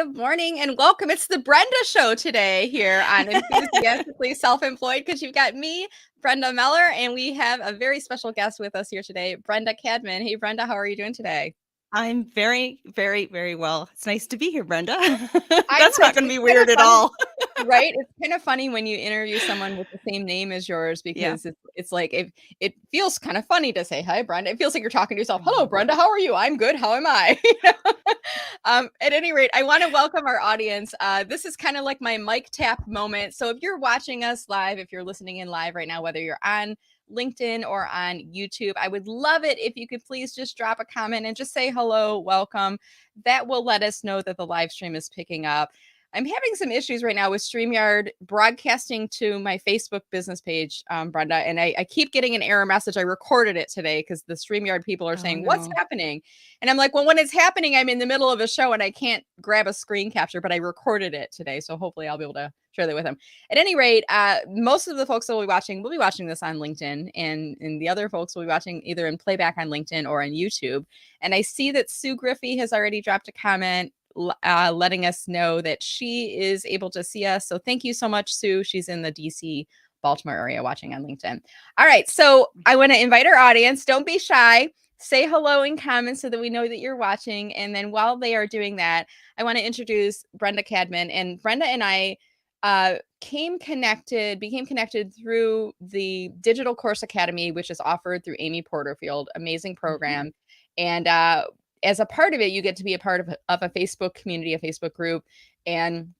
Good morning and welcome. It's the Brenda Show today here on Enthusiastically Self-Employed because you've got me, Brenda Meller, and we have a very special guest with us here today, Brenda Cadman. Hey, Brenda, how are you doing today? I'm very, very, very well. It's nice to be here, Brenda. I know That's not going to it's be kind of weird at funny, all. right? It's kind of funny when you interview someone with the same name as yours Yeah. because it's like it feels kind of funny to say hi, Brenda. It feels like you're talking to yourself. Hello, Mhm. Brenda. How are you? I'm good. How am I? At any rate, I want to welcome our audience. This is kind of like my mic tap moment. So if you're watching us live, if you're listening in live right now, whether you're on LinkedIn or on YouTube, I would love it if you could please just drop a comment and just say hello, welcome. That will let us know that the live stream is picking up. I'm having some issues right now with StreamYard broadcasting to my Facebook business page, Brenda, and I keep getting an error message. I recorded it today because the StreamYard people are Oh, saying, "What's no. happening?" And I'm like, "Well, when it's happening, I'm in the middle of a show and I can't grab a screen capture, but I recorded it today, so hopefully I'll be able to share that with them." At any rate, most of the folks that will be watching this on LinkedIn, and the other folks will be watching either in playback on LinkedIn or on YouTube. And I see that Sue Griffey has already dropped a comment letting us know that she is able to see us. So thank you so much, Sue. She's in the DC, Baltimore area watching on LinkedIn. All right. So I want to invite our audience. Don't be shy. Say hello in comments so that we know that you're watching. And then while they are doing that, I want to introduce Brenda Cadman. And Brenda and I became connected through the Digital Course Academy, which is offered through Amy Porterfield. Amazing Mhm. program. And as a part of it, you get to be a part of a Facebook community, a Facebook group, and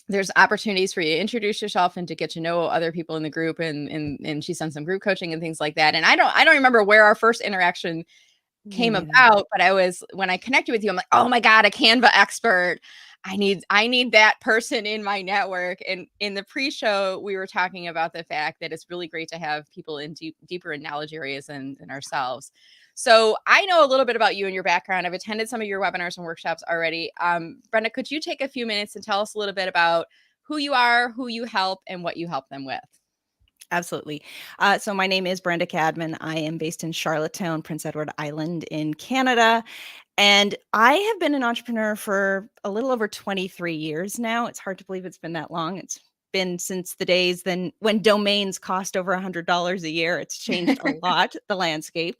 there's opportunities for you to introduce yourself and to get to know other people in the group. And she's done some group coaching and things like that. And I don't remember where our first interaction Me came neither. about, but when I connected with you, I'm like, oh my God, a Canva expert. I need that person in my network. And in the pre-show, we were talking about the fact that it's really great to have people in deeper in knowledge areas than ourselves. So I know a little bit about you and your background. I've attended some of your webinars and workshops already. Brenda, could you take a few minutes and tell us a little bit about who you are, who you help, and what you help them with? Absolutely. So my name is Brenda Cadman. I am based in Charlottetown, Prince Edward Island in Canada. And I have been an entrepreneur for a little over 23 years now. It's hard to believe it's been that long. It's been since the days then when domains cost over $100 a year. It's changed a lot, the landscape.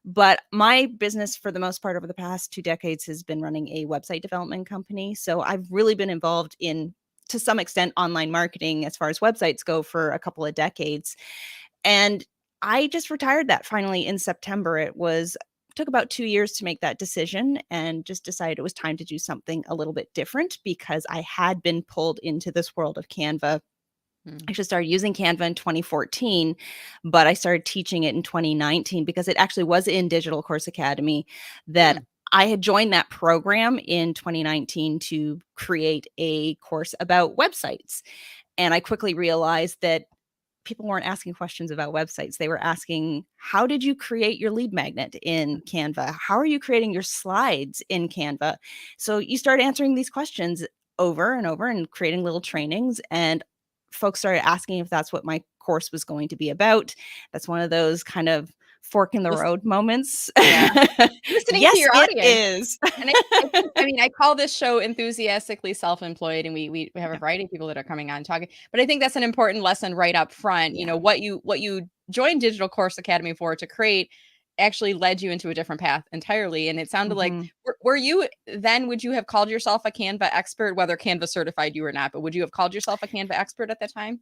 But my business, for the most part, over the past 2 decades, has been running a website development company. So I've really been involved in, to some extent, online marketing as far as websites go for a couple of decades. And I just retired that finally in September. Took about 2 years to make that decision and just decided it was time to do something a little bit different because I had been pulled into this world of Canva. I actually started using Canva in 2014, but I started teaching it in 2019 because it actually was in Digital Course Academy that Hmm. I had joined that program in 2019 to create a course about websites. And I quickly realized that people weren't asking questions about websites. They were asking, how did you create your lead magnet in Canva? How are you creating your slides in Canva? So you start answering these questions over and over and creating little trainings. And folks started asking if that's what my course was going to be about. That's one of those kind of fork in the Lis- road moments. Yeah. Listening to Yes, your it audience. is. And I call this show Enthusiastically Self-Employed, and we have a Yeah. variety of people that are coming on talking. But I think that's an important lesson right up front. You Yeah. know, what you joined Digital Course Academy for to create actually led you into a different path entirely. And it sounded like Mhm. were you then would you have called yourself a Canva expert, whether Canva certified you or not, but would you have called yourself a Canva expert at that time?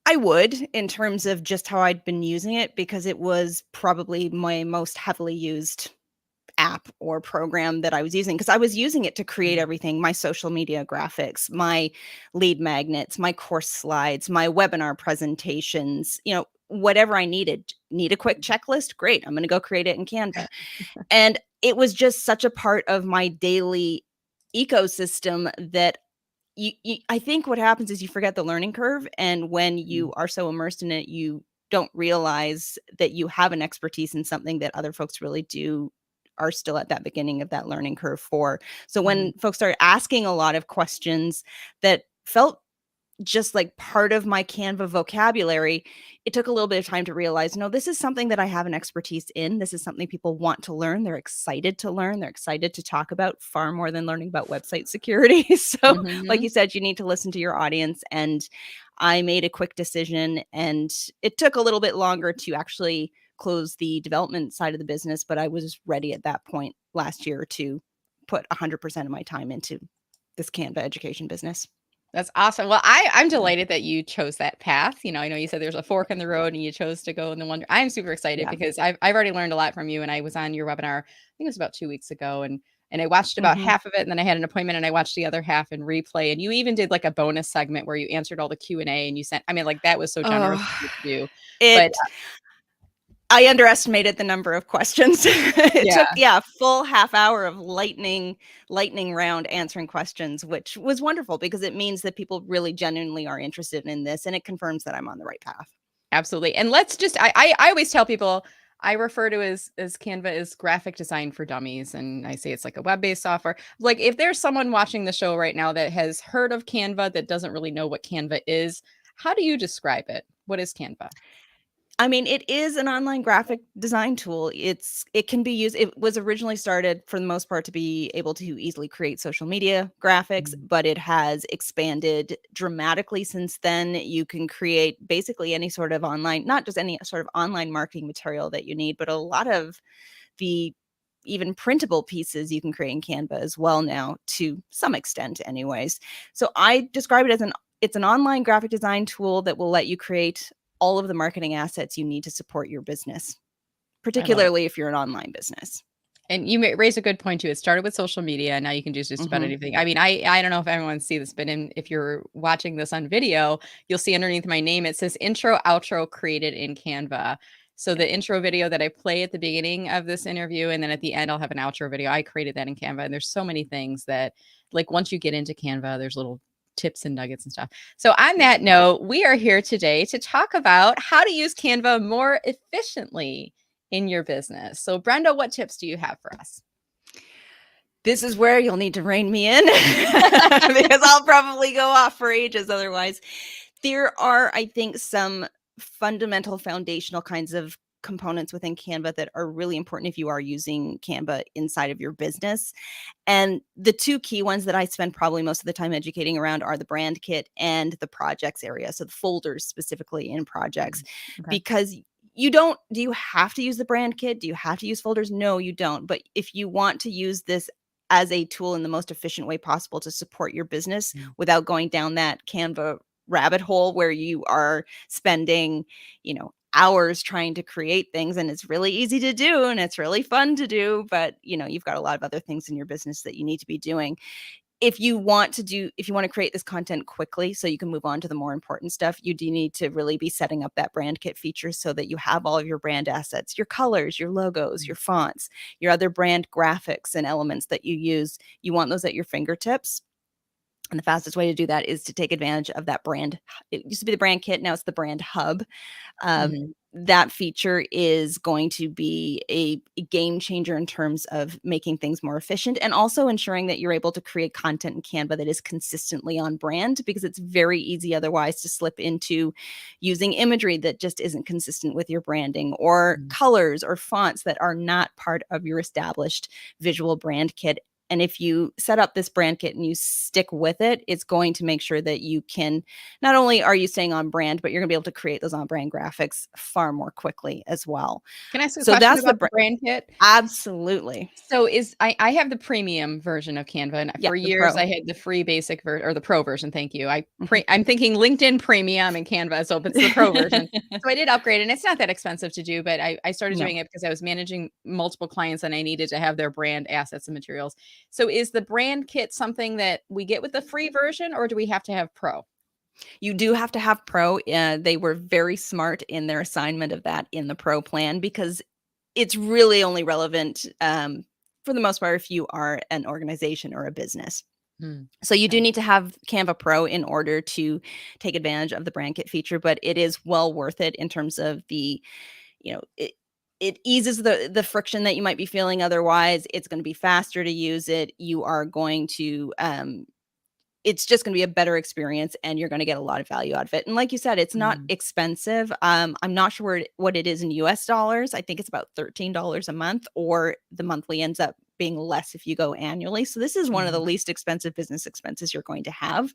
I would, in terms of just how I'd been using it, because it was probably my most heavily used app or program that I was using, because I was using it to create Mhm. everything, my social media graphics, my lead magnets, my course slides, my webinar presentations, whatever I needed. Need a quick checklist? Great. I'm going to go create it in Canva. And it was just such a part of my daily ecosystem that I think what happens is you forget the learning curve. And when Mhm. you are so immersed in it, you don't realize that you have an expertise in something that other folks really do are still at that beginning of that learning curve for. So Mhm. when folks started asking a lot of questions that felt just like part of my Canva vocabulary, it took a little bit of time to realize, no, this is something that I have an expertise in. This is something people want to learn. They're excited to learn. They're excited to talk about, far more than learning about website security. So, like Mhm. you said, you need to listen to your audience. And I made a quick decision, and it took a little bit longer to actually close the development side of the business, but I was ready at that point last year to put 100% of my time into this Canva education business. That's awesome. Well, I'm Yeah. delighted that you chose that path. I know you said there's a fork in the road and you chose to go in the one. I'm super excited Yeah. because I've already learned a lot from you. And I was on your webinar, I think it was about 2 weeks ago, and I watched about Mhm. half of it, and then I had an appointment and I watched the other half in replay. And you even did like a bonus segment where you answered all the Q&A and you sent. I mean, like that was so generous Oh, of you to do. But it I underestimated the number of questions. It yeah. took, yeah, a full half hour of lightning round answering questions, which was wonderful because it means that people really genuinely are interested in this, and it confirms that I'm on the right path. Absolutely. And let's just I always tell people I refer to as Canva as graphic design for dummies, and I say it's like a web-based software. Like if there's someone watching the show right now that has heard of Canva that doesn't really know what Canva is, how do you describe it? What is Canva? I mean, it is an online graphic design tool. It can be used. It was originally started for the most part to be able to easily create social media graphics, Mm. but it has expanded dramatically since then. You can create basically any sort of online, not just any sort of online marketing material that you need, but a lot of the even printable pieces you can create in Canva as well now, to some extent anyways. So I describe it as it's an online graphic design tool that will let you create all of the marketing assets you need to support your business, I love it. particularly if you're an online business. And you raise a good point too. It started with social media, and now you can do just about Mhm. anything. I mean, I don't know if everyone sees this, but if you're watching this on video, you'll see underneath my name it says intro outro created in Canva. So Yeah. the intro video that I play at the beginning of this interview, and then at the end I'll have an outro video. I created that in Canva, and there's so many things that, like, once you get into Canva, there's little tips and nuggets and stuff. So on Yeah. that note, we are here today to talk about how to use Canva more efficiently in your business. So Brenda, what tips do you have for us? This is where you'll need to rein me in because I'll probably go off for ages otherwise. There are, I think, some fundamental foundational kinds of components within Canva that are really important if you are using Canva inside of your business. And the two key ones that I spend probably most of the time educating around are the brand kit and the projects area. So the folders specifically in projects, Okay. because do you have to use the brand kit? Do you have to use folders? No, you don't. But if you want to use this as a tool in the most efficient way possible to support your business Mm. without going down that Canva rabbit hole where you are spending, hours trying to create things, and it's really easy to do and it's really fun to do, but you've got a lot of other things in your business that you need to be doing. If you want to create this content quickly so you can move on to the more important stuff, you do need to really be setting up that brand kit feature so that you have all of your brand assets, your colors, your logos, your fonts, your other brand graphics and elements that you use. You want those at your fingertips. And the fastest way to do that is to take advantage of that brand. It used to be the brand kit, now it's the brand hub. Uh, Mhm. that feature is going to be a game changer in terms of making things more efficient and also ensuring that you're able to create content in Canva that is consistently on brand, because it's very easy otherwise to slip into using imagery that just isn't consistent with your branding, or Mm. colors or fonts that are not part of your established visual brand kit. And if you set up this brand kit and you stick with it, it's going to make sure that you can, not only are you staying on brand, but you're going to be able to create those on brand graphics far more quickly as well. Can I ask a So question that's about the brand kit? absolutely. So I have the premium version of Canva, and Yeah, for the years pro. I had the free basic or the pro version. Thank you. Mhm. I'm thinking LinkedIn Premium and Canva, so it's the pro version. So I did upgrade, and it's not that expensive to do, but I started No. doing it because I was managing multiple clients and I needed to have their brand assets and materials. So is the brand kit something that we get with the free version, or do we have to have pro? You do have to have pro. They were very smart in their assignment of that in the pro plan, because it's really only relevant, for the most part, if you are an organization or a business. Hmm. So you do Okay. need to have Canva Pro in order to take advantage of the brand kit feature, but it is well worth it in terms of it eases the friction that you might be feeling otherwise. It's going to be faster to use it. You are going to it's just going to be a better experience, and you're going to get a lot of value out of it. And like you said, it's not expensive. I'm not sure what it is in US dollars. I think it's about $13 a month, or the monthly ends up being less if you go annually. So this is one of the least expensive business expenses you're going to have.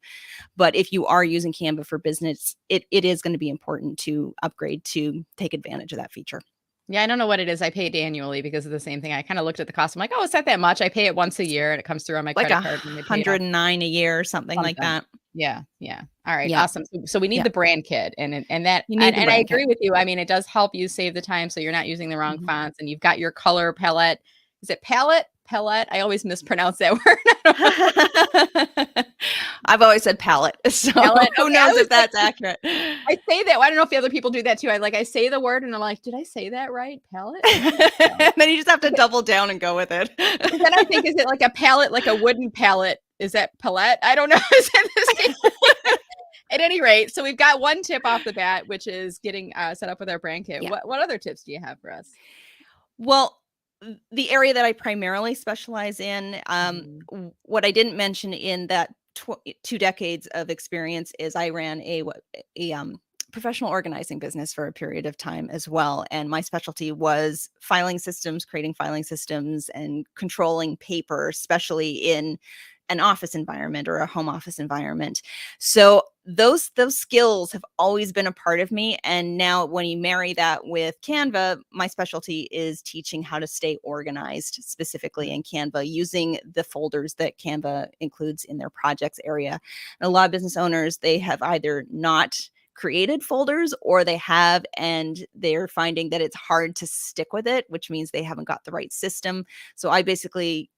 But if you are using Canva for business, it is going to be important to upgrade to take advantage of that feature. Yeah, I don't know what it is. I pay it annually because of the same thing. I kind of looked at the cost. I'm like, oh, it's not that much. I pay it once a year and it comes through on my Like credit card when they pay it off. 109 a year or something like that. Yeah. Yeah. All right. Yeah. Awesome. So we need the brand kit and that, You need the and I brand agree kit. with you. I mean, it does help you save the time. So you're not using the wrong fonts, and you've got your color palette. Is it palette? Palette? I always mispronounce that word. I've always said palette. So palette. Who knows if that's accurate? I say that. I don't know if the other people do that too. I say the word and I'm like, did I say that right? Palette? Then you just have to double down and go with it. Then I think, is it like a palette, like a wooden palette? Is that palette? I don't know. Is that the same? At any rate, so we've got one tip off the bat, which is getting set up with our brand kit. Yeah. What other tips do you have for us? Well, the area that I primarily specialize in, what I didn't mention in that 2 decades of experience is I ran a professional organizing business for a period of time as well. And my specialty was filing systems, creating filing systems, and controlling paper, especially in an office environment or a home office environment. So those skills have always been a part of me. And now when you marry that with Canva, my specialty is teaching how to stay organized, specifically in Canva, using the folders that Canva includes in their projects area. And a lot of business owners, they have either not created folders, or they have, and they're finding that it's hard to stick with it, which means they haven't got the right system. So I basically,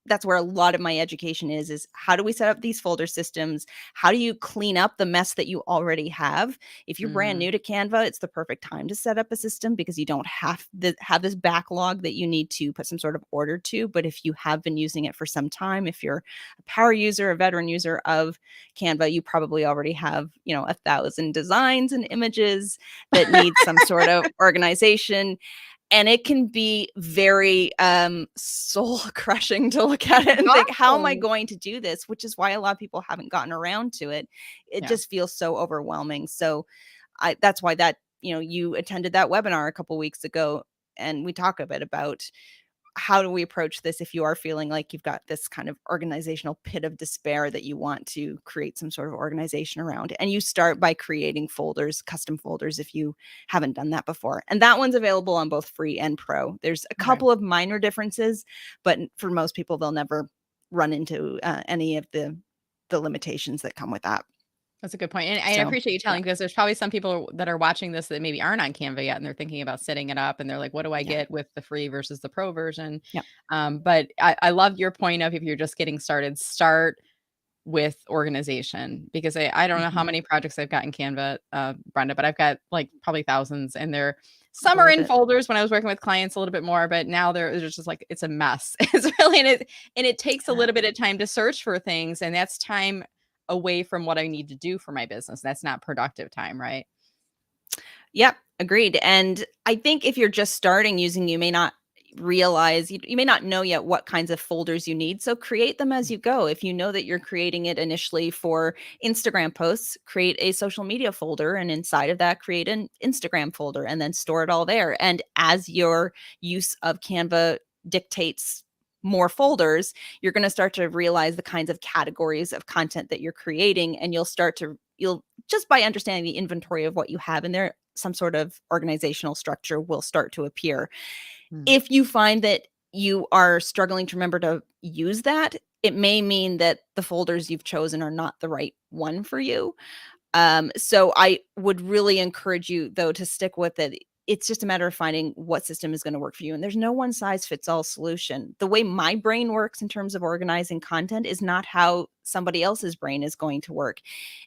that's where a lot of my education is how do we set up these folder systems? How do you clean up the mess that you already have? If you're brand new to Canva, it's the perfect time to set up a system because you don't have this backlog that you need to put some sort of order to. But if you have been using it for some time, if you're a power user, a veteran user of Canva, you probably already have, 1,000 designs and images that need some sort of organization. And it can be very soul crushing to look at it and think, how am I going to do this? Which is why a lot of people haven't gotten around to it. It just feels so overwhelming. So that's why you attended that webinar a couple weeks ago, and we talk a bit about how do we approach this if you are feeling like you've got this kind of organizational pit of despair that you want to create some sort of organization around. And you start by creating folders, custom folders, if you haven't done that before. And that one's available on both free and pro. There's a couple of minor differences, but for most people, they'll never run into any of the limitations that come with that. That's a good point. And I appreciate you telling, because there's probably some people that are watching this that maybe aren't on Canva yet, and they're thinking about setting it up, and they're like, what do I get with the free versus the pro version? But I love your point of, if you're just getting started, start with organization, because I don't know how many projects I've got in Canva, Brenda, but I've got like probably thousands, and some are in folders when I was working with clients a little bit more, but now they're just like, it's a mess. It's really, and it takes a little bit of time to search for things, and that's time away from what I need to do for my business. That's not productive time, right? Yep, agreed. And I think if you're just starting using, you may not realize, you may not know yet what kinds of folders you need. So create them as you go. If you know that you're creating it initially for Instagram posts, create a social media folder, and inside of that, create an Instagram folder, and then store it all there. And as your use of Canva dictates more folders, you're going to start to realize the kinds of categories of content that you're creating. And you'll just by understanding the inventory of what you have in there, some sort of organizational structure will start to appear. If you find that you are struggling to remember to use that, it may mean that the folders you've chosen are not the right one for you. So I would really encourage you, though, to stick with it. It's just a matter of finding what system is going to work for you. And there's no one size fits all solution. The way my brain works in terms of organizing content is not how somebody else's brain is going to work.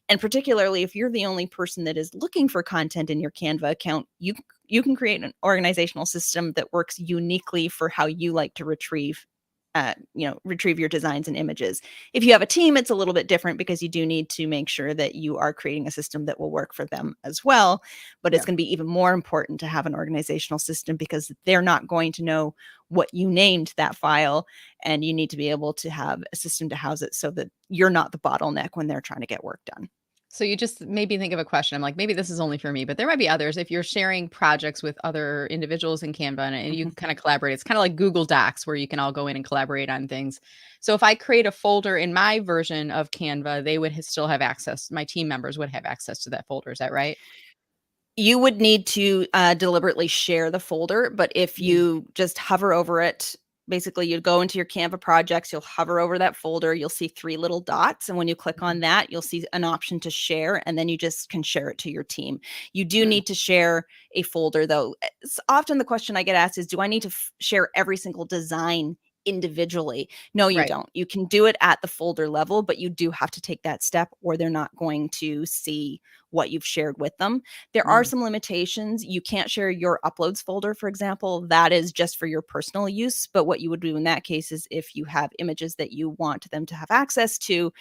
And particularly if you're the only person that is looking for content in your Canva account, you can create an organizational system that works uniquely for how you like to retrieve retrieve your designs and images. If you have a team, it's a little bit different because you do need to make sure that you are creating a system that will work for them as well. But it's going to be even more important to have an organizational system because they're not going to know what you named that file, and you need to be able to have a system to house it so that you're not the bottleneck when they're trying to get work done. So you just made me think of a question. I'm like, maybe this is only for me, but there might be others. If you're sharing projects with other individuals in Canva and you Mhm. kind of collaborate, it's kind of like Google Docs where you can all go in and collaborate on things. So if I create a folder in my version of Canva, they would still have access. My team members would have access to that folder. Is that right? You would need to deliberately share the folder, but if Mm. you just hover over it, basically you'd go into your Canva projects, you'll hover over that folder, you'll see 3 little dots, and when you click on Mhm. that, you'll see an option to share, and then you just can share it to your team. You do Mm. need to share a folder, though. Often the question I get asked is, do I need to share every single design individually? No, you Right. don't. You can do it at the folder level, but you do have to take that step or they're not going to see what you've shared with them. There are Mm. some limitations. You can't share your uploads folder, for example. That is just for your personal use. But what you would do in that case is if you have images that you want them to have access to,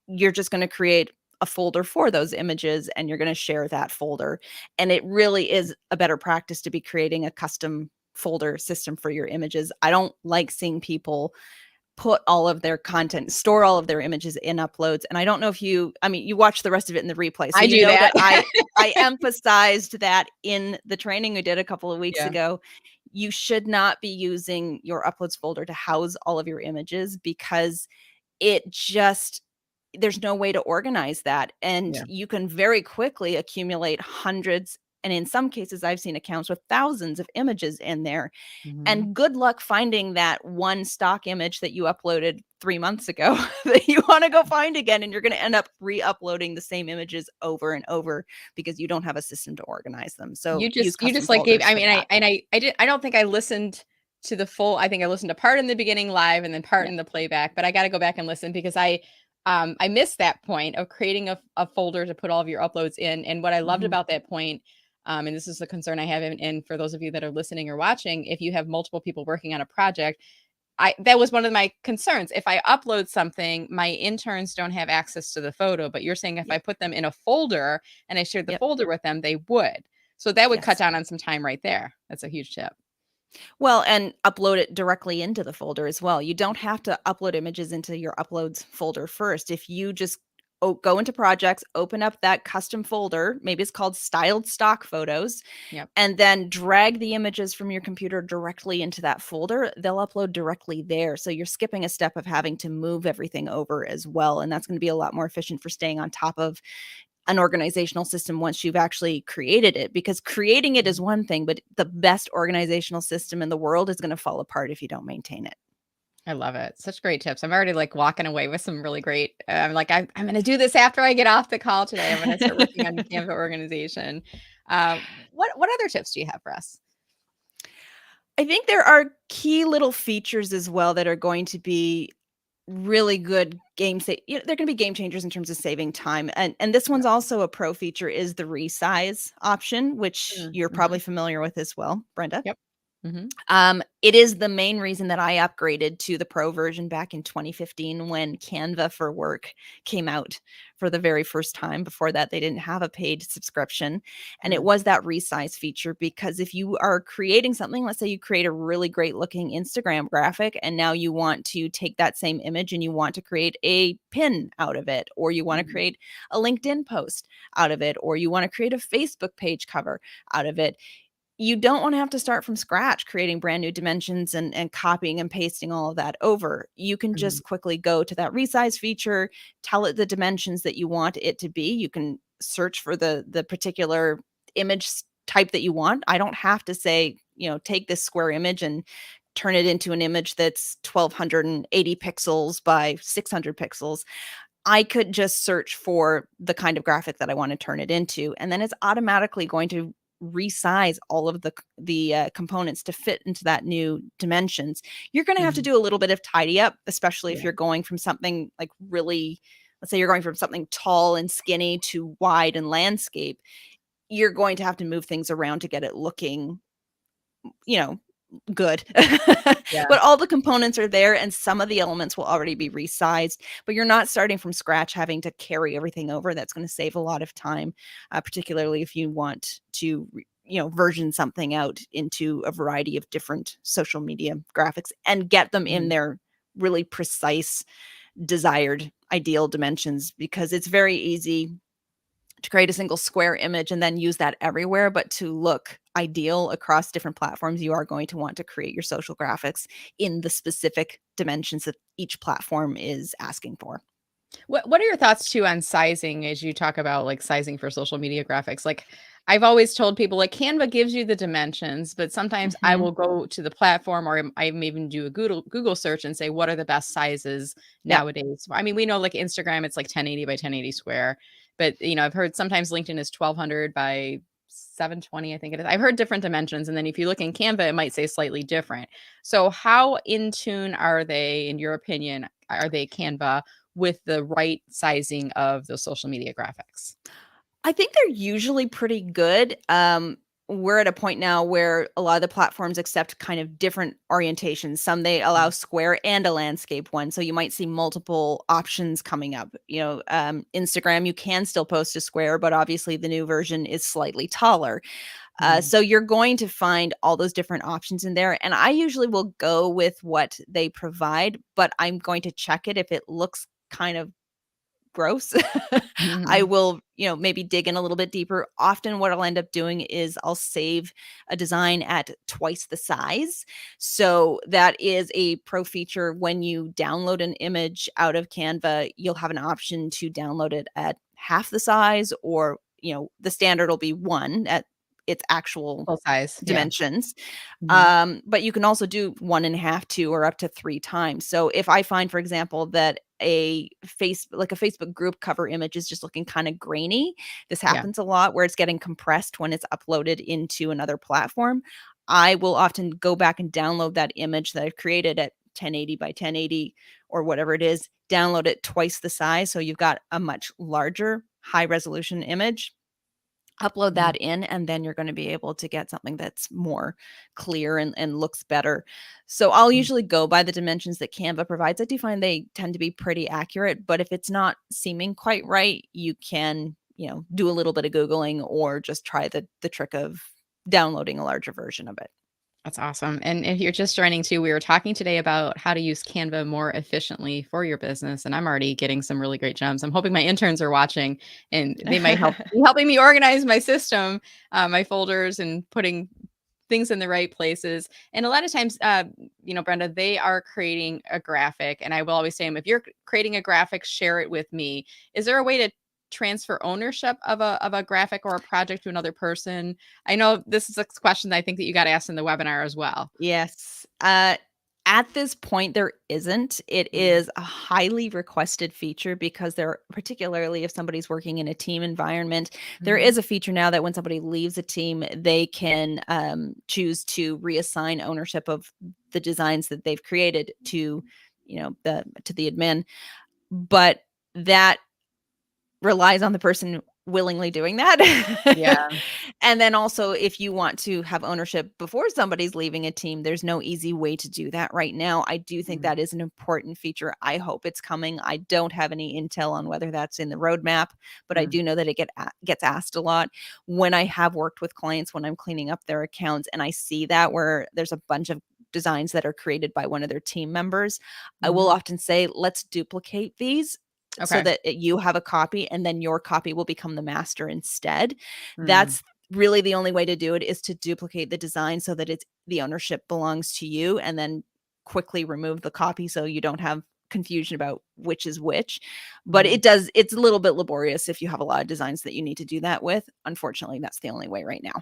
you're just going to create a folder for those images and you're going to share that folder. And it really is a better practice to be creating a custom folder system for your images. I don't like seeing people put all of their content, store all of their images in uploads. And I don't know if you watch the rest of it in the replay. So I you do know that. that I emphasized that in the training we did a couple of weeks Yeah. ago. You should not be using your uploads folder to house all of your images because it just there's no way to organize that. And Yeah. you can very quickly accumulate hundreds. And in some cases, I've seen accounts with thousands of images in there. Mhm. And good luck finding that one stock image that you uploaded 3 months ago that you wanna go find again, and you're gonna end up re-uploading the same images over and over because you don't have a system to organize them. So use You custom just like gave folders I for mean, that. I don't think I listened to the full I think I listened to part in the beginning live and then part Yeah. in the playback, but I gotta go back and listen because I missed that point of creating a folder to put all of your uploads in, and what I loved Mhm. about that point, and this is a concern I have, and for those of you that are listening or watching, if you have multiple people working on a project, I that was one of my concerns. If I upload something, my interns don't have access to the photo, but you're saying if I Yep. put them in a folder and I shared the Yep. folder with them, they would. So that would cut Yes. down on some time right there. That's a huge tip. Well, and upload it directly into the folder as well. You don't have to upload images into your uploads folder first. If you just go into projects, open up that custom folder, maybe it's called styled stock photos, Yep. and then drag the images from your computer directly into that folder, they'll upload directly there. So you're skipping a step of having to move everything over as well. And that's going to be a lot more efficient for staying on top of an organizational system once you've actually created it, because creating it is Mhm. one thing, but the best organizational system in the world is going to fall apart if you don't maintain it. I love it. Such great tips. I'm already like walking away with some really great. I'm like, I'm going to do this after I get off the call today. I'm going to start working on the Canva organization. Uh, what other tips do you have for us? I think there are key little features as well that are going to be really good they're gonna be game changers in terms of saving time, and this Yeah. one's also a pro feature is the resize option, which you're Mm-hmm. probably familiar with as well, Brenda. Yep. Hmm. It is the main reason that I upgraded to the pro version back in 2015 when Canva for Work came out for the very first time. Before that, they didn't have a paid subscription. And it Mm. was that resize feature because if you are creating something, let's say you create a really great looking Instagram graphic, and now you want to take that same image and you want to create a pin out of it, or you want to Mhm. create a LinkedIn post out of it, or you want to create a Facebook page cover out of it, you don't wanna have to start from scratch creating brand new dimensions and copying and pasting all of that over. You can Mhm. just quickly go to that resize feature, tell it the dimensions that you want it to be. You can search for the particular image type that you want. I don't have to say, take this square image and turn it into an image that's 1,280 pixels by 600 pixels. I could just search for the kind of graphic that I want to turn it into, and then it's automatically going to resize all of the components to fit into that new dimensions. You're going to have to Mhm. do a little bit of tidy up, especially if Yeah. you're going from something like really, let's say you're going from something tall and skinny to wide and landscape. You're going to have to move things around to get it looking, you know, good. Yeah. But all the components are there, and some of the elements will already be resized, but you're not starting from scratch having to carry everything over. That's going to save a lot of time, particularly if you want to version something out into a variety of different social media graphics and get them in Mhm. their really precise desired ideal dimensions, because it's very easy to create a single square image and then use that everywhere. But to look ideal across different platforms, you are going to want to create your social graphics in the specific dimensions that each platform is asking for. What are your thoughts too on sizing as you talk about like sizing for social media graphics? Like I've always told people like Canva gives you the dimensions, but sometimes I Hmm. will go to the platform or I may even do a Google search and say what are the best sizes Yep. nowadays. I mean, we know like Instagram it's like 1080 by 1080 square, but I've heard sometimes LinkedIn is 1200 by 720 I think it is. I've heard different dimensions and then if you look in Canva it might say slightly different. So how in tune are they in your opinion? Are they Canva with the right sizing of the social media graphics? I think they're usually pretty good. We're at a point now where a lot of the platforms accept kind of different orientations. Some they allow Mhm, square and a landscape one, so you might see multiple options coming up. Instagram, you can still post a square, but obviously the new version is slightly taller. mhm. So you're going to find all those different options in there. And I usually will go with what they provide, but I'm going to check it if it looks kind of gross. I Mhm. will, maybe dig in a little bit deeper. Often what I'll end up doing is I'll save a design at twice the size. So that is a pro feature. When you download an image out of Canva, you'll have an option to download it at half the size, or, the standard will be one at its actual Full size, yeah. dimensions. Mhm. But you can also do one and a half, two, or up to three times. So if I find, for example, that a Facebook group cover image is just looking kind of grainy, this Yeah. happens a lot where it's getting compressed when it's uploaded into another platform. I will often go back and download that image that I've created at 1080 by 1080 or whatever it is, download it twice the size. So you've got a much larger, high resolution image, upload Mhm. that in, and then you're going to be able to get something that's more clear and looks better. So I'll Mhm. usually go by the dimensions that Canva provides. I do find they tend to be pretty accurate, but if it's not seeming quite right, you can, do a little bit of Googling or just try the trick of downloading a larger version of it. That's awesome. And if you're just joining too, we were talking today about how to use Canva more efficiently for your business. And I'm already getting some really great gems. I'm hoping my interns are watching and they might be helping me organize my system, my folders, and putting things in the right places. And a lot of times, Brenda, they are creating a graphic. And I will always say, if you're creating a graphic, share it with me. Is there a way to transfer ownership of a graphic or a project to another person? I know this is a question that I think that you got asked in the webinar as well. Yes. At this point, there isn't. It Mhm, is a highly requested feature because particularly if somebody's working in a team environment, there mhm, is a feature now that when somebody leaves a team, they can choose to reassign ownership of the designs that they've created to, the admin. But that relies on the person willingly doing that. yeah, And then also, if you want to have ownership before somebody's leaving a team, there's no easy way to do that right now. I do think mhm, that is an important feature. I hope it's coming. I don't have any intel on whether that's in the roadmap, but I mm, do know that it gets asked a lot when I have worked with clients when I'm cleaning up their accounts, and I see that where there's a bunch of designs that are created by one of their team members. I will mhm, often say, let's duplicate these so okay, that you have a copy, and then your copy will become the master instead. mm, That's really the only way to do it, is to duplicate the design so that the ownership belongs to you, and then quickly remove the copy so you don't have confusion about which is which. But mhm. it's a little bit laborious if you have a lot of designs that you need to do that with. Unfortunately, that's the only way right now.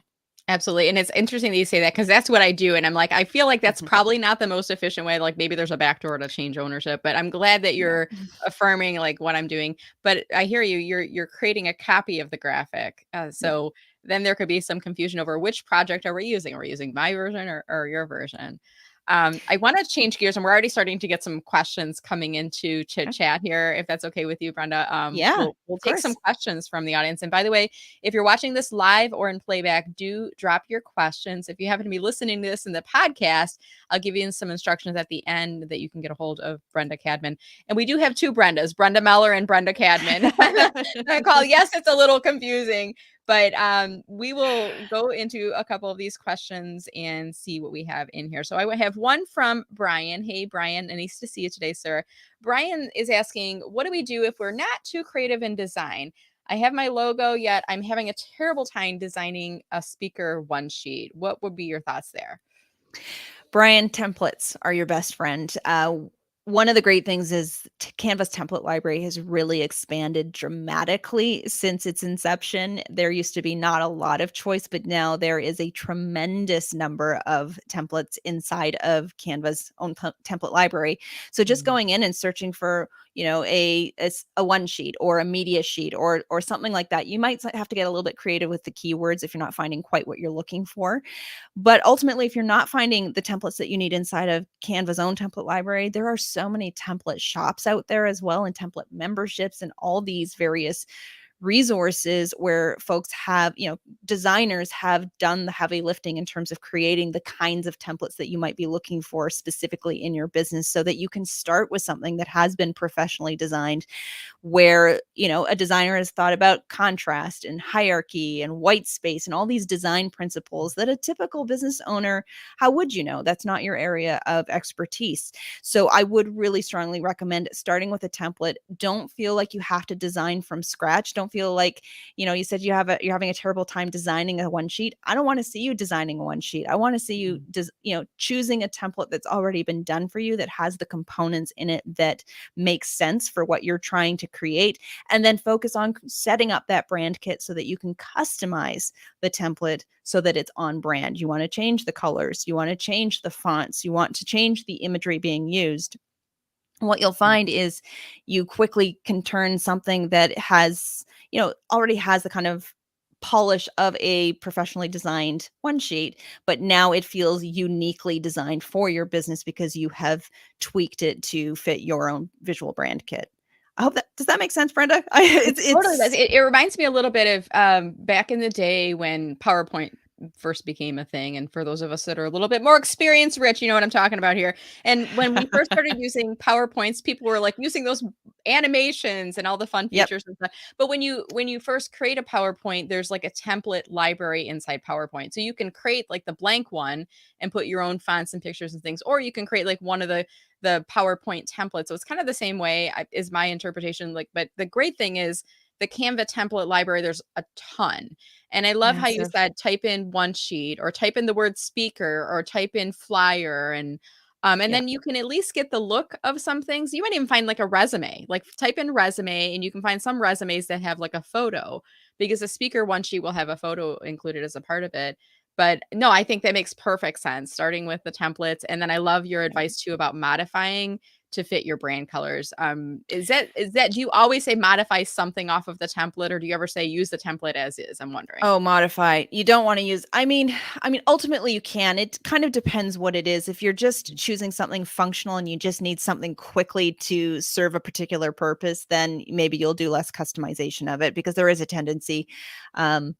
Absolutely, and it's interesting that you say that because that's what I do, and I'm like, I feel like that's Mhm. probably not the most efficient way, like, maybe there's a backdoor to change ownership, but I'm glad that Yeah. you're affirming, like, what I'm doing, but I hear you, you're creating a copy of the graphic, Yeah. so then there could be some confusion over which project are we using? Are we using my version or your version? I want to change gears, and we're already starting to get some questions coming into chit Okay. chat here. If that's okay with you, Brenda, Yeah, we'll of take some course. questions from the audience. And by the way, if you're watching this live or in playback, do drop your questions. If you happen to be listening to this in the podcast, I'll give you some instructions at the end that you can get a hold of Brenda Cadman. And we do have two Brendas, Brenda Meller and Brenda Cadman. I call. Yes, it's a little confusing, but we will go into a couple of these questions and see what we have in here. So I have one from Brian. Hey, Brian, nice to see you today, sir. Brian is asking, what do we do if we're not too creative in design? I have my logo, yet I'm having a terrible time designing a speaker one sheet. What would be your thoughts there? Brian, templates are your best friend. One of the great things is Canva's template library has really expanded dramatically since its inception. There used to be not a lot of choice, but now there is a tremendous number of templates inside of Canva's own template library. So just going in and searching for, a one sheet or a media sheet or something like that, you might have to get a little bit creative with the keywords if you're not finding quite what you're looking for. But ultimately, if you're not finding the templates that you need inside of Canva's own template library, there are so many template shops out there as well, and template memberships and all these various resources where folks have, designers have done the heavy lifting in terms of creating the kinds of templates that you might be looking for specifically in your business, so that you can start with something that has been professionally designed, where, a designer has thought about contrast and hierarchy and white space and all these design principles that a typical business owner, how would you know? That's not your area of expertise. So I would really strongly recommend starting with a template. Don't feel like you have to design from scratch. Don't feel like, you said you're having a terrible time designing a one sheet. I don't want to see you designing a one sheet. I want to see you choosing a template that's already been done for you, that has the components in it that make sense for what you're trying to create, and then focus on setting up that brand kit so that you can customize the template so that it's on brand. You want to change the colors, you want to change the fonts, you want to change the imagery being used. What you'll find is you quickly can turn something that has, already has the kind of polish of a professionally designed one sheet, but now it feels uniquely designed for your business because you have tweaked it to fit your own visual brand kit. I hope does that make sense, Brenda? It totally does. It reminds me a little bit of back in the day when PowerPoint first became a thing. And for those of us that are a little bit more experience rich, you know what I'm talking about here. And when we first started using PowerPoints, people were like using those animations and all the fun Yep. features and stuff. But when you first create a PowerPoint, there's like a template library inside PowerPoint. So you can create like the blank one and put your own fonts and pictures and things, or you can create like one of the PowerPoint template. So it's kind of the same way is my interpretation. Like, but the great thing is the Canva template library, there's a ton. And I love how you Massive. said type in one sheet or type in the word speaker or type in flyer and Yeah. then you can at least get the look of some things. You might even find like a resume, like type in resume and you can find some resumes that have like a photo because a speaker one sheet will have a photo included as a part of it. But no, I think that makes perfect sense, starting with the templates. And then I love your advice too about modifying to fit your brand colors. Is that do you always say modify something off of the template, or do you ever say use the template as is? I'm wondering. Oh, modify. You don't want to use, I mean, ultimately you can. It kind of depends what it is. If you're just choosing something functional and you just need something quickly to serve a particular purpose, then maybe you'll do less customization of it, because there is a tendency, um,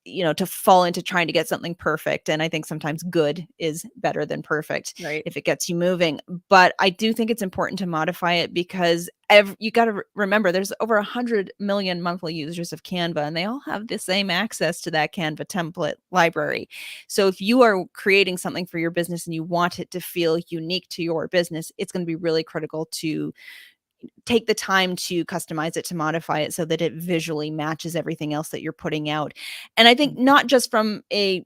to fall into trying to get something perfect. And I think sometimes good is better than perfect Right. if it gets you moving. But I do think it's important to modify it, because you got to remember there's over 100 million monthly users of Canva, and they all have the same access to that Canva template library. So if you are creating something for your business and you want it to feel unique to your business, it's going to be really critical to take the time to customize it, to modify it so that it visually matches everything else that you're putting out. And I think not just from a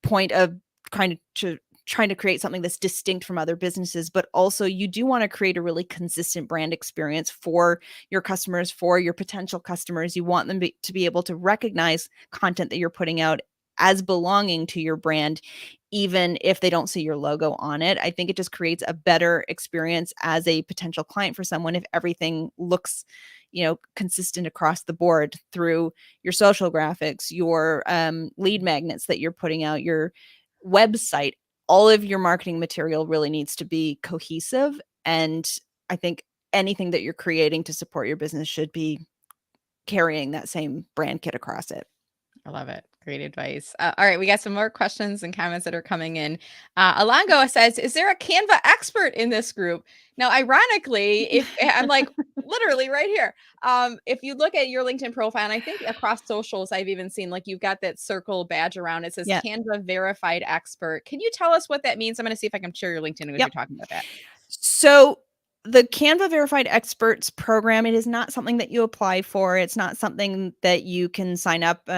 point of trying to create something that's distinct from other businesses, but also you do want to create a really consistent brand experience for your customers, for your potential customers. You want them to be able to recognize content that you're putting out as belonging to your brand, even if they don't see your logo on it. I think it just creates a better experience as a potential client for someone if everything looks, consistent across the board through your social graphics, your lead magnets that you're putting out, your website. all of your marketing material really needs to be cohesive. And I think anything that you're creating to support your business should be carrying that same brand kit across it. I love it. Great advice. All right, we got some more questions and comments that are coming in. Alongo says, "Is there a Canva expert in this group?" Now, ironically, if I'm like literally right here, if you look at your LinkedIn profile, and I think across socials, I've even seen like you've got that circle badge around. It says Yeah. Canva Verified Expert. Can you tell us what that means? I'm going to see if I can share your LinkedIn as you're Yep. talking about that. So the Canva Verified Experts program, it is not something that you apply for. It's not something that you can sign up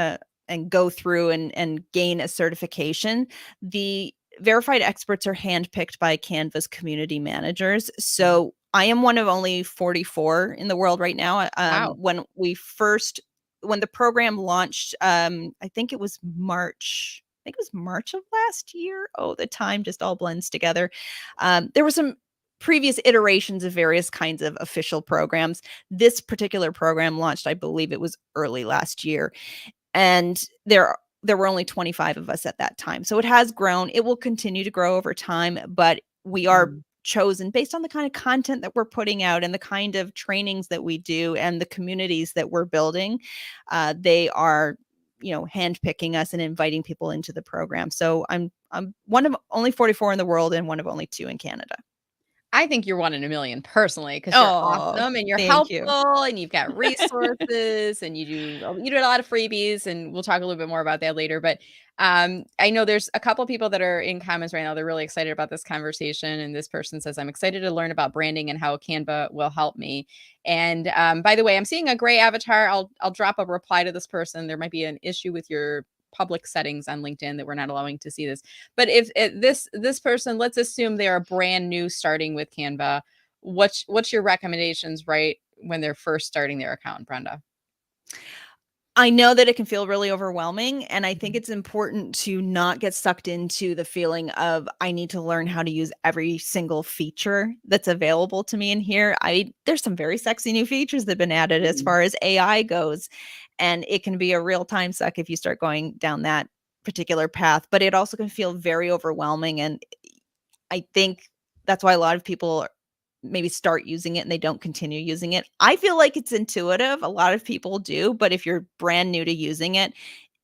and go through and gain a certification. The verified experts are handpicked by Canva's community managers. So I am one of only 44 in the world right now. Wow. When the program launched, I think it was March. I think it was March of last year. Oh, the time just all blends together. There were some previous iterations of various kinds of official programs. This particular program launched, I believe it was early last year. And there were only 25 of us at that time. So it has grown. It will continue to grow over time, but we are chosen based on the kind of content that we're putting out and the kind of trainings that we do and the communities that we're building. They are, handpicking us and inviting people into the program. So I'm one of only 44 in the world and one of only 2 in Canada. I think you're one in a million personally because you're Oh, awesome and you're thank you. helpful and you've got resources and you do a lot of freebies, and we'll talk a little bit more about that later. But I know there's a couple people that are in comments right now. They're really excited about this conversation, and this person says, "I'm excited to learn about branding and how Canva will help me." And by the way, I'm seeing a gray avatar. I'll drop a reply to this person. There might be an issue with your public settings on LinkedIn that we're not allowing to see this. But if this person, let's assume they are brand new starting with Canva, what's your recommendations right when they're first starting their account, Brenda? I know that it can feel really overwhelming, and I think it's important to not get sucked into the feeling of I need to learn how to use every single feature that's available to me in here. There's some very sexy new features that have been added as far as AI goes, and it can be a real time suck if you start going down that particular path, but it also can feel very overwhelming, and I think that's why a lot of people maybe start using it and they don't continue using it. I feel like it's intuitive. A lot of people do, but if you're brand new to using it,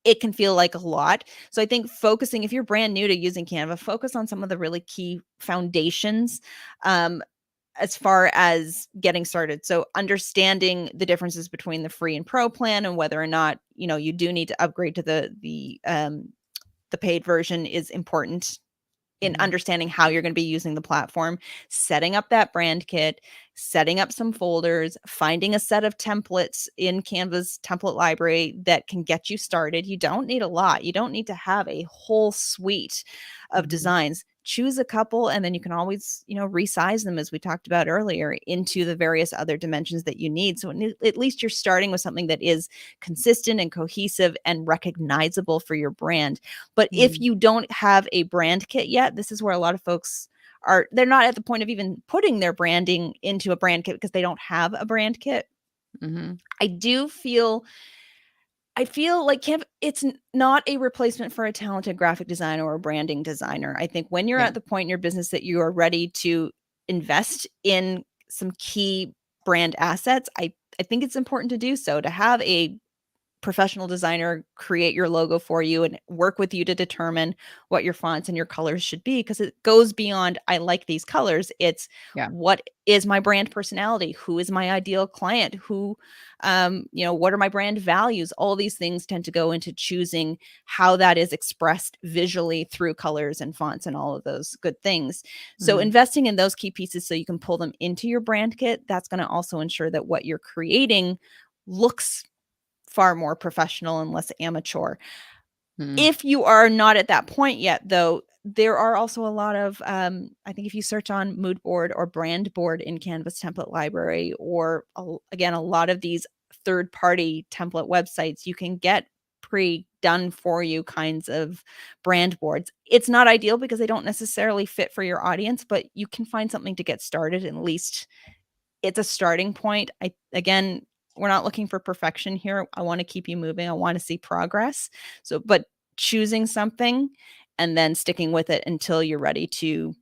it can feel like a lot. So I think if you're brand new to using Canva, focus on some of the really key foundations as far as getting started. So understanding the differences between the free and pro plan and whether or not, you do need to upgrade to the paid version is important in understanding how you're going to be using the platform, setting up that brand kit, setting up some folders, finding a set of templates in Canva's template library that can get you started. You don't need a lot. You don't need to have a whole suite of designs. Choose a couple, and then you can always, resize them, as we talked about earlier, into the various other dimensions that you need. So at least you're starting with something that is consistent and cohesive and recognizable for your brand. But if you don't have a brand kit yet, this is where a lot of folks they're not at the point of even putting their branding into a brand kit because they don't have a brand kit. I feel like it's not a replacement for a talented graphic designer or a branding designer. I think when you're at the point in your business that you are ready to invest in some key brand assets, I think it's important to do so, to have a professional designer create your logo for you and work with you to determine what your fonts and your colors should be, because it goes beyond I like these colors. It's what is my brand personality? Who is my ideal client? What are my brand values? All these things tend to go into choosing how that is expressed visually through colors and fonts and all of those good things. So investing in those key pieces so you can pull them into your brand kit, that's going to also ensure that what you're creating looks far more professional and less amateur. If you are not at that point yet, though, there are also a lot of, I think if you search on mood board or brand board in Canva's template library, or again, a lot of these third-party template websites, you can get pre-done for you kinds of brand boards. It's not ideal because they don't necessarily fit for your audience, but you can find something to get started. At least it's a starting point. Again, we're not looking for perfection here. I want to keep you moving. I want to see progress. So, but choosing something and then sticking with it until you're ready to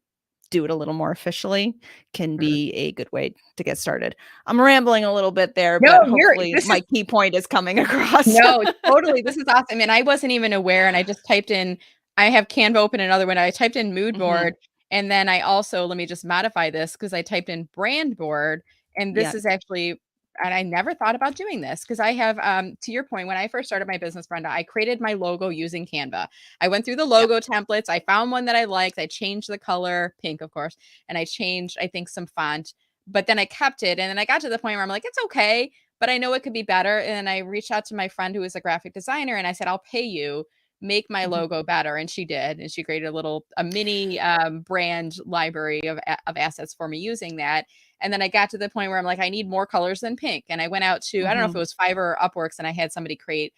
do it a little more officially can Mm. be a good way to get started. I'm rambling a little bit there, No, but you're hopefully this is my key point is coming across. no, totally. This is awesome. And I wasn't even aware. And I just typed in, I have Canva open another one. I typed in mood Mhm. board. And then I also, let me just modify this because I typed in brand board. And this Yeah. is actually, and I never thought about doing this because I have, to your point, when I first started my business, Brenda, I created my logo using Canva. I went through the Yeah. logo templates. I found one that I liked. I changed the color, pink, of course. And I changed, I think, some font. But then I kept it. And then I got to the point where I'm like, it's okay, but I know it could be better. And I reached out to my friend who is a graphic designer and I said, I'll pay you, make my Mhm. logo better. And she did. And she created a mini brand library of assets for me using that. And then I got to the point where I'm like, I need more colors than pink. And I went out to, I don't know if it Mhm. was Fiverr or Upworks, and I had somebody create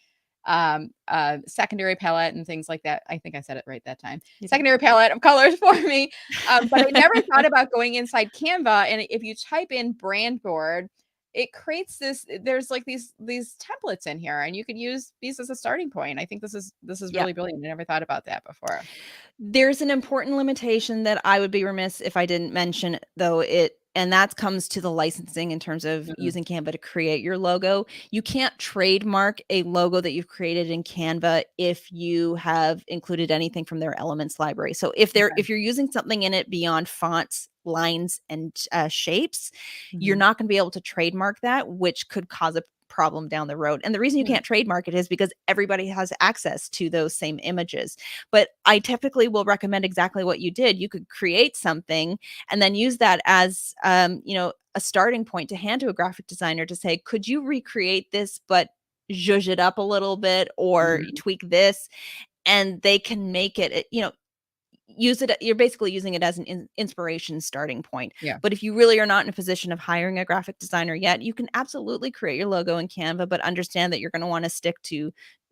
secondary palette and things like that. I think I said it right that time. You did. Secondary palette of colors for me. But I never thought about going inside Canva. And if you type in brand board, it creates this, there's like these templates in here and you could use these as a starting point. I think this is Yeah. really brilliant. I never thought about that before. There's an important limitation that I would be remiss if I didn't mention, though, and that comes to the licensing in terms of Mm, using Canva to create your logo. You can't trademark a logo that you've created in Canva if you have included anything from their Elements library. So okay. if you're using something in it beyond fonts, lines, and shapes, you're Mhm. not going to be able to trademark that, which could cause a problem down the road. And the reason you Hmm. can't trademark it is because everybody has access to those same images. But I typically will recommend exactly what you did. You could create something and then use that as, a starting point to hand to a graphic designer to say, could you recreate this, but zhuzh it up a little bit or Mhm. tweak this? And they can make it, use it. You're basically using it as an inspiration starting point. Yeah. But if you really are not in a position of hiring a graphic designer yet, you can absolutely create your logo in Canva, but understand that you're going to want to stick to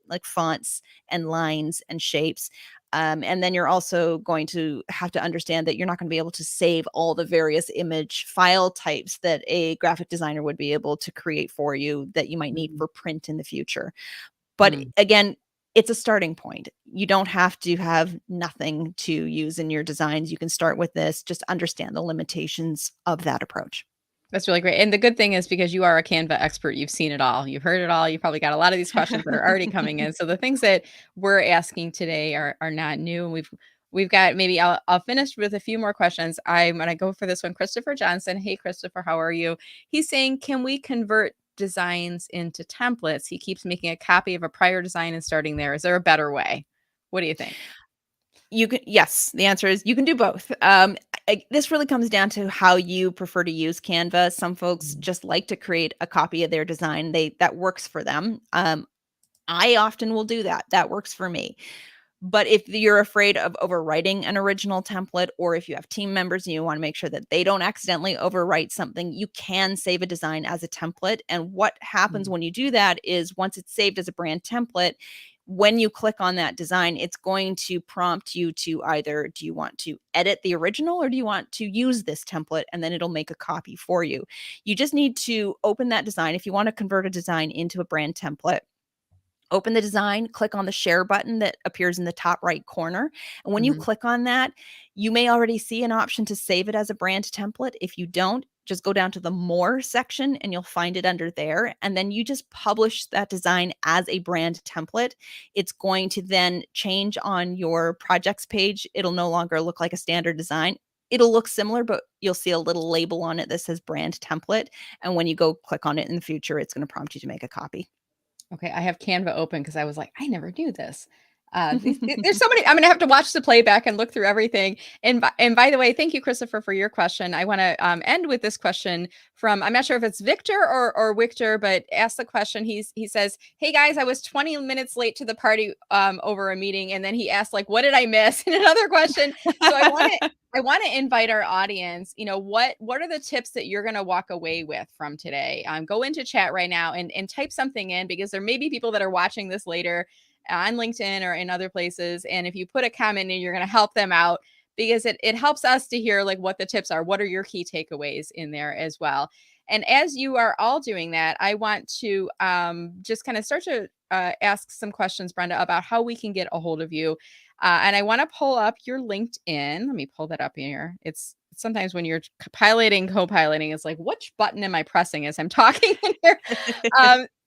like fonts and lines and shapes. And then you're also going to have to understand that you're not going to be able to save all the various image file types that a graphic designer would be able to create for you that you might need Mhm. for print in the future. But Mm. again, it's a starting point. You don't have to have nothing to use in your designs. You can start with this, just understand the limitations of that approach. That's really great. And the good thing is because you are a Canva expert, you've seen it all. You've heard it all. You probably got a lot of these questions that are already coming in. So the things that we're asking today are not new. And we've got, maybe I'll finish with a few more questions. I'm gonna go for this one. Christopher Johnson. Hey Christopher, how are you? He's saying, can we convert designs into templates? He keeps making a copy of a prior design and starting there. Is there a better way? What do you think? You can, yes, the answer is you can do both. This really comes down to how you prefer to use Canva. Some folks Mhm. just like to create a copy of their design. That works for them. I often will do that. That works for me. But if you're afraid of overwriting an original template, or if you have team members and you want to make sure that they don't accidentally overwrite something, you can save a design as a template. And what happens Mhm. when you do that is once it's saved as a brand template, when you click on that design, it's going to prompt you to either, do you want to edit the original or do you want to use this template? And then it'll make a copy for you. You just need to open that design. If you want to convert a design into a brand template, open the design, click on the share button that appears in the top right corner. And when you Mhm. click on that, you may already see an option to save it as a brand template. If you don't, just go down to the more section and you'll find it under there. And then you just publish that design as a brand template. It's going to then change on your projects page. It'll no longer look like a standard design. It'll look similar, but you'll see a little label on it that says brand template. And when you go click on it in the future, it's going to prompt you to make a copy. Okay, I have Canva open because I was like, I never knew this. There's so many. I'm gonna have to watch the playback and look through everything. And by the way, thank you, Christopher, for your question. I want to end with this question from, I'm not sure if it's Victor or Victor, but ask the question. He says, "Hey guys, I was 20 minutes late to the party over a meeting," and then he asked like, "What did I miss?" And another question. So I want to invite our audience, what are the tips that you're going to walk away with from today? Go into chat right now and type something in because there may be people that are watching this later on LinkedIn or in other places. And if you put a comment in, you're going to help them out because it helps us to hear like what the tips are. What are your key takeaways in there as well? And as you are all doing that, I want to just kind of start to ask some questions, Brenda, about how we can get a hold of you. And I want to pull up your LinkedIn. Let me pull that up here. It's sometimes when you're co-piloting, it's like, which button am I pressing as I'm talking in here?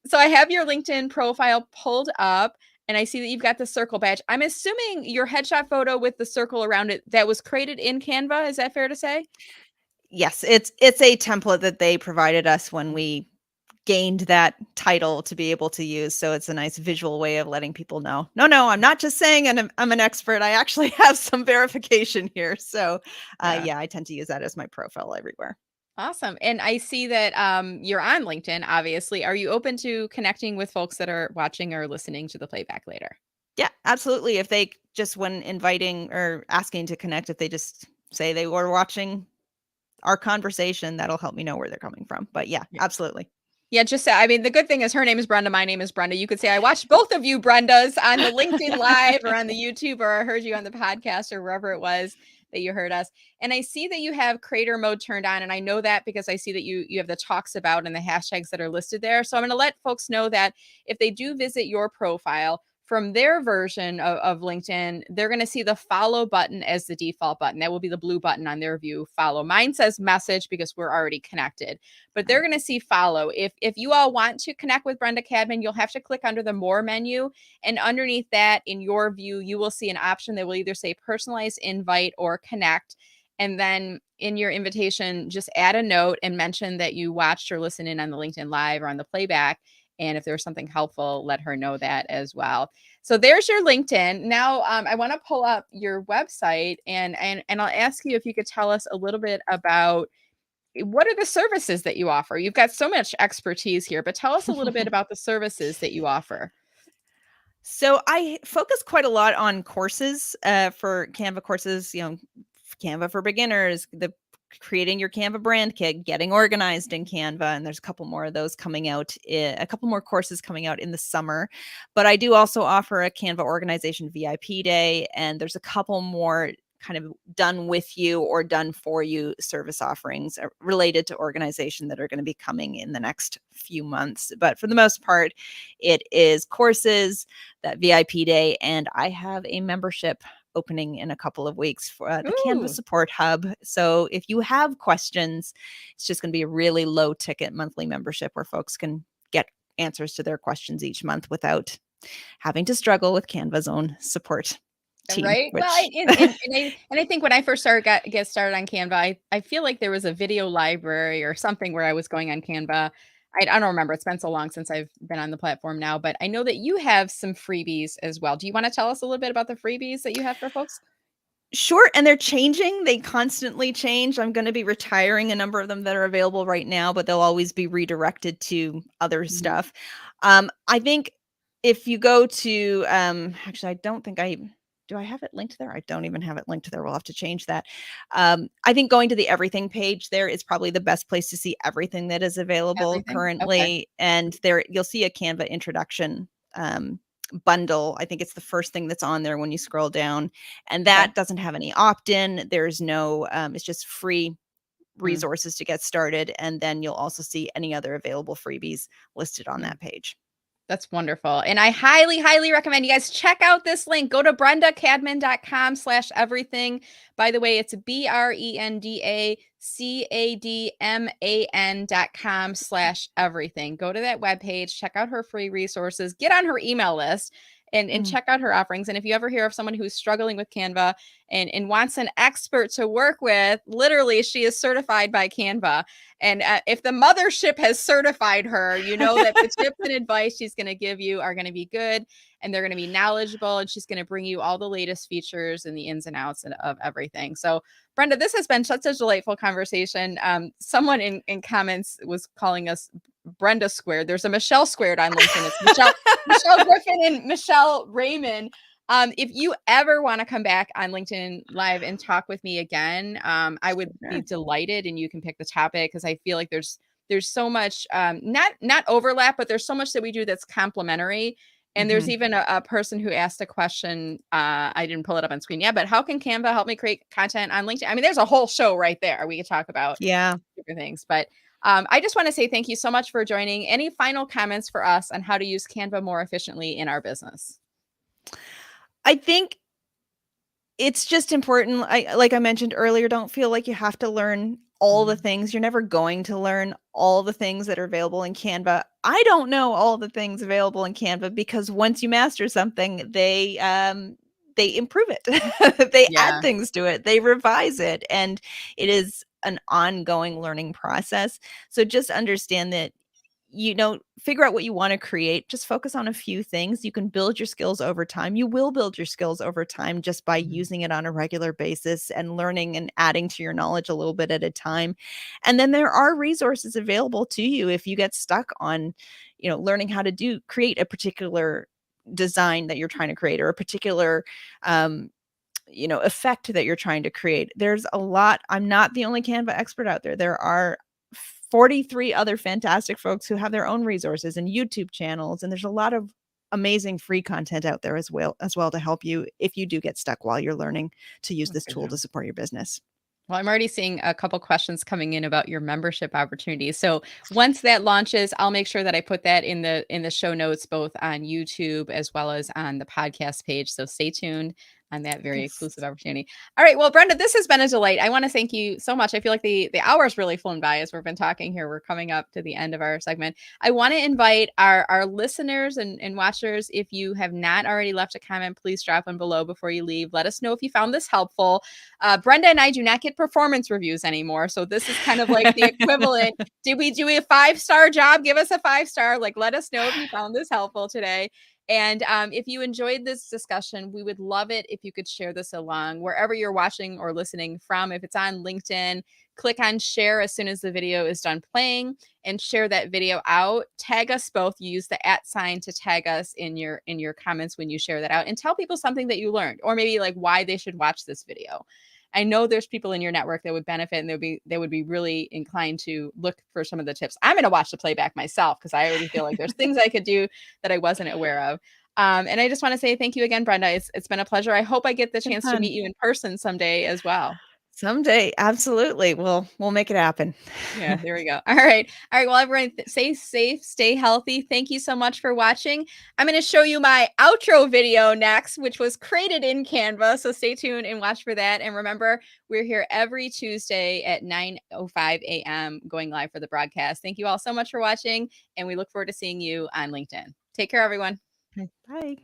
So I have your LinkedIn profile pulled up, and I see that you've got the circle badge. I'm assuming your headshot photo with the circle around it, that was created in Canva. Is that fair to say? Yes, it's a template that they provided us when we gained that title to be able to use. So it's a nice visual way of letting people know, no, I'm not just saying I'm an expert. I actually have some verification here. So Yeah. yeah, I tend to use that as my profile everywhere. Awesome. And I see that you're on LinkedIn, obviously. Are you open to connecting with folks that are watching or listening to the playback later? Yeah, absolutely. If they just, when inviting or asking to connect, if they just say they were watching our conversation, that'll help me know where they're coming from. But yeah, Yeah. absolutely. Yeah, just say, I mean, the good thing is her name is Brenda. My name is Brenda. You could say, I watched both of you Brendas on the LinkedIn Live or on the YouTube, or I heard you on the podcast or wherever it was that you heard us. And I see that you have creator mode turned on. And I know that because I see that you have the talks about and the hashtags that are listed there. So I'm going to let folks know that if they do visit your profile, from their version of LinkedIn, they're going to see the follow button as the default button. That will be the blue button on their view, follow. Mine says message because we're already connected, but they're going to see follow. If you all want to connect with Brenda Cadman, you'll have to click under the more menu. And underneath that, in your view, you will see an option that will either say personalized invite or connect. And then in your invitation, just add a note and mention that you watched or listened in on the LinkedIn Live or on the playback. And if there's something helpful, let her know that as well. So there's your LinkedIn. Now I want to pull up your website and I'll ask you if you could tell us a little bit about what are the services that you offer. You've got so much expertise here, but tell us a little bit about the services that you offer. So I focus quite a lot on courses for Canva courses, Canva for beginners, the creating your Canva brand kit, getting organized in Canva. And there's a couple more of those coming out, a couple more courses coming out in the summer. But I do also offer a Canva organization VIP day. And there's a couple more kind of done with you or done for you service offerings related to organization that are going to be coming in the next few months. But for the most part, it is courses, that VIP day, and I have a membership opening in a couple of weeks for the Canva Ooh. Support Hub. So if you have questions, it's just going to be a really low ticket monthly membership where folks can get answers to their questions each month without having to struggle with Canva's own support team, Right. Well, which I think when I first get started on Canva, I feel like there was a video library or something where I was going on Canva. I don't remember. It's been so long since I've been on the platform now, but I know that you have some freebies as well. Do you want to tell us a little bit about the freebies that you have for folks? Sure, and they're changing. They constantly change. I'm going to be retiring a number of them that are available right now, but they'll always be redirected to other Mhm. stuff. I think if you go to, actually, I don't think do I have it linked there? I don't even have it linked there. We'll have to change that. I think going to the everything page there is probably the best place to see everything that is available Everything. Okay. currently. And there you'll see a Canva introduction bundle. I think it's the first thing that's on there when you scroll down, and Okay. that doesn't have any opt-in. There's no it's just free Mm. resources to get started, and then you'll also see any other available freebies listed on Mm. that page. That's wonderful. And I highly, highly recommend you guys check out this link. Go to brendacadman.com/everything. By the way, it's BRENDACADMAN.com/everything. Go to that webpage, check out her free resources, get on her email list and Mm. check out her offerings. And if you ever hear of someone who's struggling with Canva and wants an expert to work with, literally, she is certified by Canva. And if the mothership has certified her, you know that the tips and advice she's going to give you are going to be good and they're going to be knowledgeable. And she's going to bring you all the latest features and the ins and outs of everything. So, Brenda, this has been such a delightful conversation. Someone in comments was calling us Brenda squared. There's a Michelle squared on LinkedIn. It's Michelle Griffin and Michelle Raymond. If you ever want to come back on LinkedIn Live and talk with me again, I would be Sure. delighted, and you can pick the topic because I feel like there's so much not overlap, but there's so much that we do that's complementary. And there's Mhm. even a person who asked a question. I didn't pull it up on screen yet, but how can Canva help me create content on LinkedIn? I mean, there's a whole show right there. We could talk about Yeah. different things, but I just want to say thank you so much for joining. Any final comments for us on how to use Canva more efficiently in our business? I think it's just important. Like I mentioned earlier, don't feel like you have to learn all the things. You're never going to learn all the things that are available in Canva. I don't know all the things available in Canva because once you master something, they improve it. They add Yeah. things to it. They revise it, and it is an ongoing learning process. So just understand that figure out what you want to create. Just focus on a few things. You can build your skills over time. You will build your skills over time just by Mhm. using it on a regular basis and learning and adding to your knowledge a little bit at a time. And then there are resources available to you if you get stuck on, learning how to create a particular design that you're trying to create or a particular um effect that you're trying to create. There's a lot. I'm not the only Canva expert out there. There are 43 other fantastic folks who have their own resources and YouTube channels, and there's a lot of amazing free content out there as well to help you if you do get stuck while you're learning to use That's this good to tool know. to support your business. Well, I'm already seeing a couple questions coming in about your membership opportunities. So once that launches, I'll make sure that I put that in the show notes, both on YouTube as well as on the podcast page. So stay tuned on that very Yes. exclusive opportunity. All right. Well, Brenda, this has been a delight. I want to thank you so much. I feel like the hour's really flown by as we've been talking here. We're coming up to the end of our segment. I want to invite our listeners and watchers, if you have not already left a comment, please drop one below before you leave. Let us know if you found this helpful. Brenda and I do not get performance reviews anymore. So this is kind of like the equivalent. Did we do a 5-star job? Give us a 5-star. Like, let us know if you found this helpful today. And if you enjoyed this discussion, we would love it if you could share this along wherever you're watching or listening from. If it's on LinkedIn, click on share as soon as the video is done playing and share that video out. Tag us both. You use the @ to tag us in your comments when you share that out, and tell people something that you learned, or maybe like why they should watch this video. I know there's people in your network that would benefit, and they would be really inclined to look for some of the tips. I'm going to watch the playback myself because I already feel like there's things I could do that I wasn't aware of. And I just want to say thank you again, Brenda. It's been a pleasure. I hope I get the It's been chance to meet fun. you in person someday as well. Someday, absolutely. We'll make it happen. Yeah, there we go. All right. All right. Well, everyone, stay safe, stay healthy. Thank you so much for watching. I'm going to show you my outro video next, which was created in Canva. So stay tuned and watch for that. And remember, we're here every Tuesday at 9:05 a.m. going live for the broadcast. Thank you all so much for watching, and we look forward to seeing you on LinkedIn. Take care, everyone. Bye.